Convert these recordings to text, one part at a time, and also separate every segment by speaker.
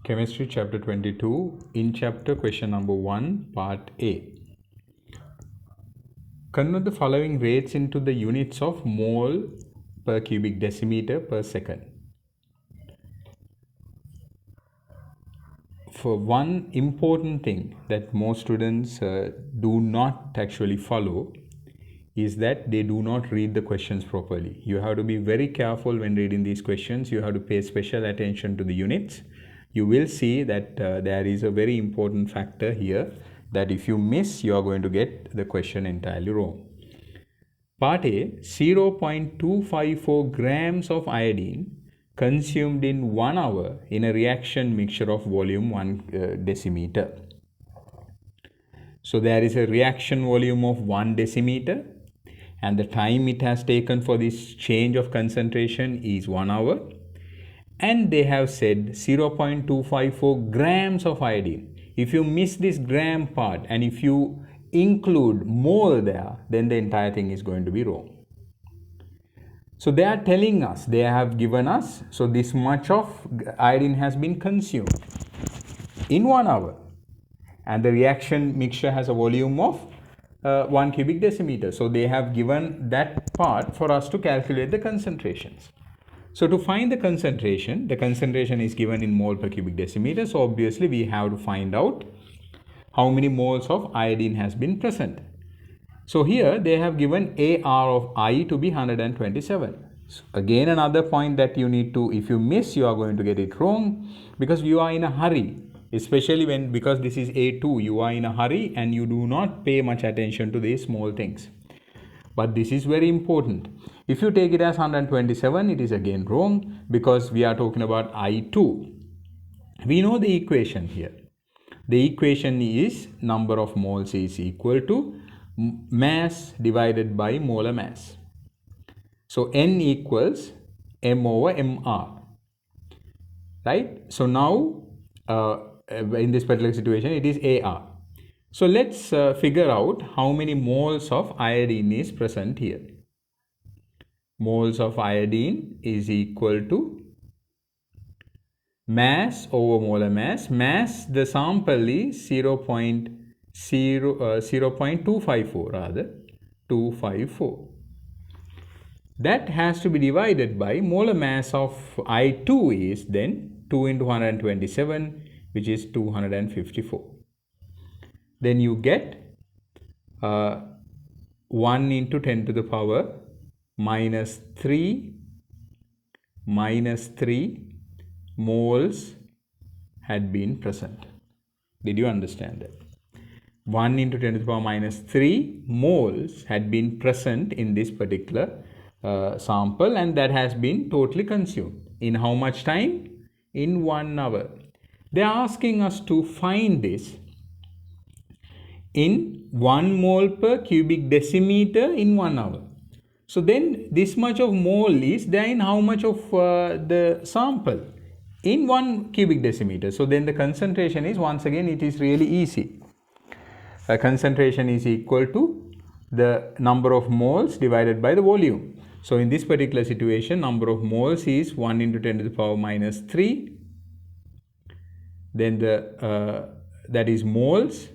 Speaker 1: Chemistry chapter 22, in chapter question number 1, part A. Convert the following rates into the units of mole per cubic decimeter per second. For one important thing that most students do not actually follow is that they do not read the questions properly. You have to be very careful when reading these questions. You have to pay special attention to the units. You will see that there is a very important factor here that if you miss, you are going to get the question entirely wrong. Part A, 0.254 grams of iodine consumed in 1 hour in a reaction mixture of volume 1 decimeter. So there is a reaction volume of 1 decimeter and the time it has taken for this change of concentration is 1 hour, and they have said 0.254 grams of iodine. If you miss this gram part and if you include mole there, then the entire thing is going to be wrong. So they are telling us, they have given us, so this much of iodine has been consumed in 1 hour, and the reaction mixture has a volume of 1 cubic decimeter. So they have given that part for us to calculate the concentrations. So to find the concentration is given in mole per cubic decimeter. So obviously we have to find out how many moles of iodine has been present. So here they have given AR of I to be 127. So again, another point that you need to, if you miss, you are going to get it wrong because you are in a hurry. Especially because this is A2, you are in a hurry and you do not pay much attention to these small things. But this is very important. If you take it as 127, it is again wrong because we are talking about I2. We know the equation here. The equation is number of moles is equal to mass divided by molar mass. So N equals M over MR. Right? So now in this particular situation it is AR. So let's figure out how many moles of iodine is present here. Moles of iodine is equal to mass over molar mass. Mass, the sample is 0.254 rather, 254. That has to be divided by molar mass of I2 is then 2 into 127, which is 254. Then you get 1 into 10 to the power minus 3 moles had been present. Did you understand that? 1 into 10 to the power minus 3 moles had been present in this particular sample, and that has been totally consumed. In how much time? In 1 hour. They are asking us to find this in 1 mole per cubic decimeter in 1 hour. So then this much of mole is there in how much of the sample? In 1 cubic decimeter. So then the concentration is, once again, it is really easy. Concentration is equal to the number of moles divided by the volume. So in this particular situation, number of moles is 1 into 10 to the power minus 3. Then that is moles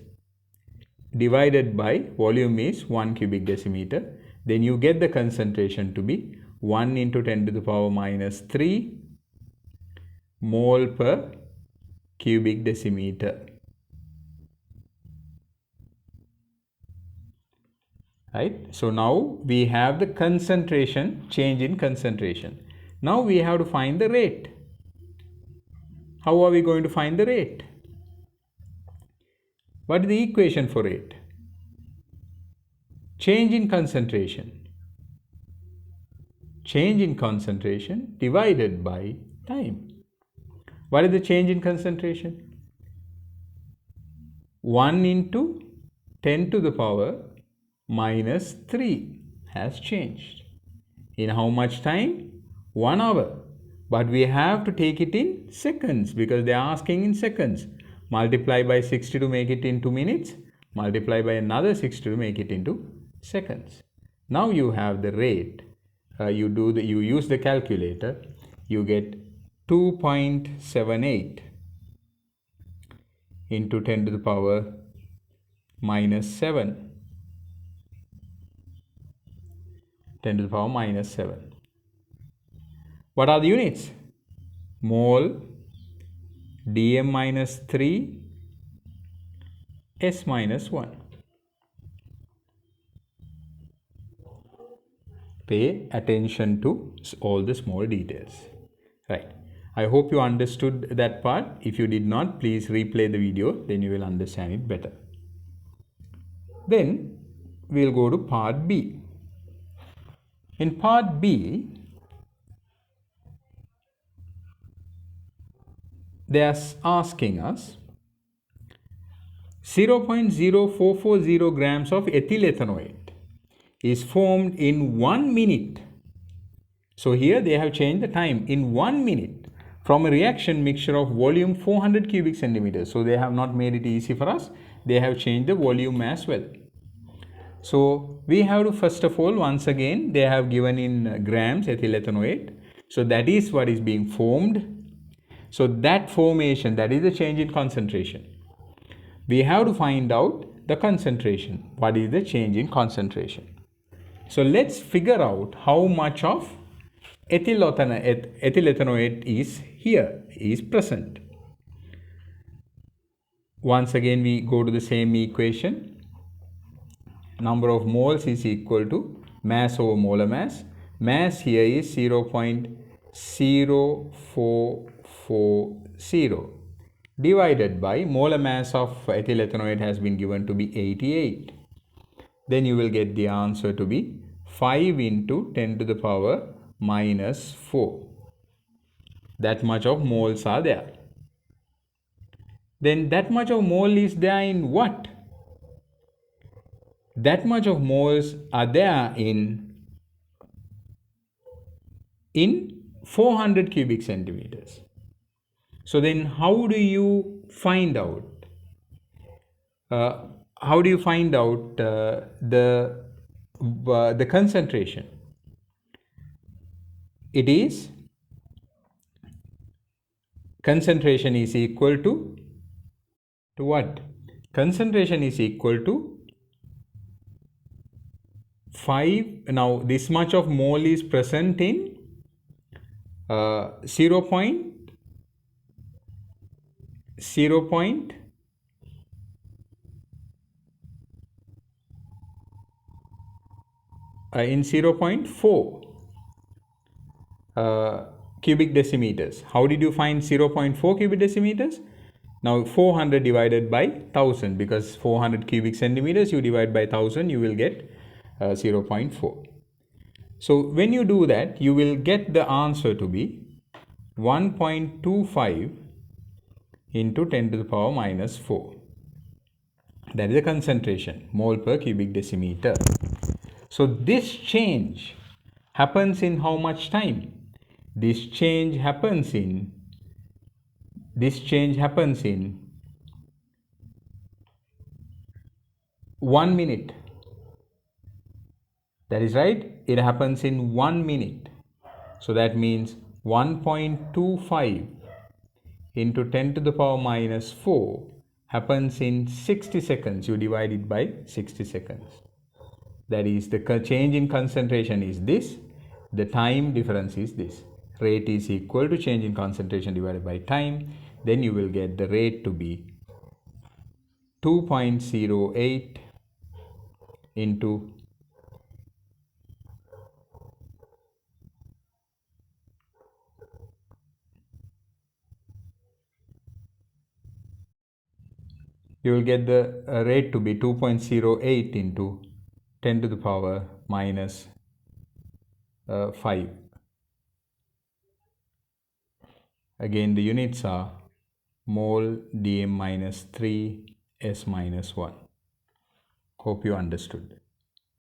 Speaker 1: divided by volume is 1 cubic decimeter. Then you get the concentration to be 1 into 10 to the power minus 3 mole per cubic decimeter. Right? So now we have the concentration, change in concentration. Now we have to find the rate. How are we going to find the rate? What is the equation for rate? Change in concentration. Change in concentration divided by time. What is the change in concentration? 1 into 10 to the power minus 3 has changed. In how much time? 1 hour. But we have to take it in seconds because they are asking in seconds. Multiply by 60 to make it into minutes. Multiply by another 60 to make it into seconds. Now you have the rate. You use the calculator. You get 2.78 into 10 to the power minus 7. 10 to the power minus 7. What are the units? Mole, dm minus 3, s minus 1. Pay attention to all the small details. Right. I hope you understood that part. If you did not, please replay the video, then you will understand it better. Then we'll go to part B. In part B, they are asking us 0.0440 grams of ethyl ethanoate is formed in 1 minute. So here they have changed the time in 1 minute from a reaction mixture of volume 400 cubic centimeters. So they have not made it easy for us. They have changed the volume as well. So we have to, first of all, once again, they have given in grams ethyl ethanoate. So that is what is being formed. So that formation, that is the change in concentration. We have to find out the concentration. What is the change in concentration? So let's figure out how much of ethyl ethanoate is here, is present. Once again, we go to the same equation. Number of moles is equal to mass over molar mass. Mass here is 0.0440 divided by molar mass of ethyl ethanoate has been given to be 88. Then you will get the answer to be 5 into 10 to the power minus 4. That much of moles are there. Then that much of mole is there in what? That much of moles are there in 400 cubic centimeters. So then how do you find out? How do you find out the concentration? It is concentration is equal to what? Concentration is equal to 5. Now this much of mole is present in 0.0440 cubic decimeters. How did you find 0.4 cubic decimeters? Now 400 divided by 1000, because 400 cubic centimeters you divide by 1000, you will get 0.4. So when you do that, you will get the answer to be 1.25 into 10 to the power minus 4. That is the concentration, mole per cubic decimeter. So this change happens in how much time? This change happens in 1 minute. That is right, it happens in 1 minute. So that means 1.25 into 10 to the power minus 4 happens in 60 seconds. You divide it by 60 seconds. That is, the change in concentration is this, the time difference is this. Rate is equal to change in concentration divided by time. Then you will get the rate to be 2.08 into you will get the rate to be 2.08 into 10 to the power minus 5. Again, the units are mole, dm minus 3, s minus 1. Hope you understood.